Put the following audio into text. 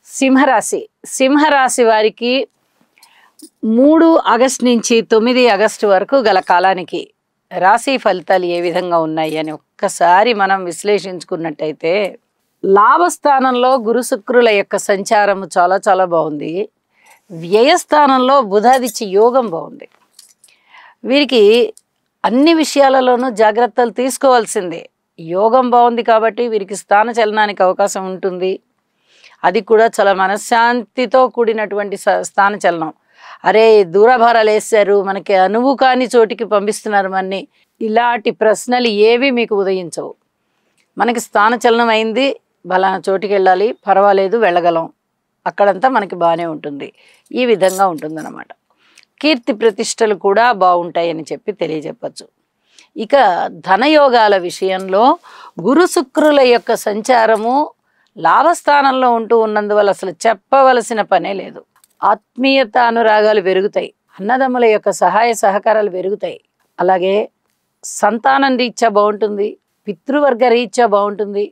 సింహరాశి. సింహరాశి వారికి 3 ఆగస్టు నుంచి 9 ఆగస్టు వరకు గల కాలానికి రాశి ఫలితాలు ఏ విధంగా ఉన్నాయి అని ఒక్కసారి మనం విశ్లేషించుకున్నట్టయితే, లాభస్థానంలో గురు శుక్రుల యొక్క సంచారము చాలా చాలా బాగుంది. వ్యయస్థానంలో బుధాదిత్య యోగం బాగుంది. వీరికి అన్ని విషయాలలోనూ జాగ్రత్తలు తీసుకోవాల్సిందే. యోగం బాగుంది కాబట్టి వీరికి స్థాన చలనానికి అవకాశం ఉంటుంది. అది కూడా చాలా మనశ్శాంతితో కూడినటువంటి స్థాన చలనం. అరే దూరభారాలు వేశారు, మనకి అనువు కాని చోటికి పంపిస్తున్నారు మనని, ఇలాంటి ప్రశ్నలు ఏవి మీకు ఉదయించవు. మనకి స్థాన చలనం అయింది, బలానా చోటికి వెళ్ళాలి, పర్వాలేదు వెళ్ళగలం, అక్కడంతా మనకి బాగానే ఉంటుంది. ఈ విధంగా ఉంటుందన్నమాట. కీర్తి ప్రతిష్టలు కూడా బాగుంటాయని చెప్పి తెలియజెప్పచ్చు. ఇక ధనయోగాల విషయంలో గురు శుక్రుల యొక్క సంచారము లాభస్థానంలో ఉంటూ ఉన్నందువల్ల అసలు చెప్పవలసిన పనే లేదు. ఆత్మీయత అనురాగాలు పెరుగుతాయి, అన్నదమ్ముల యొక్క సహాయ సహకారాలు పెరుగుతాయి. అలాగే సంతానం రీత్యా బాగుంటుంది, పితృవర్గ రీత్యా బాగుంటుంది,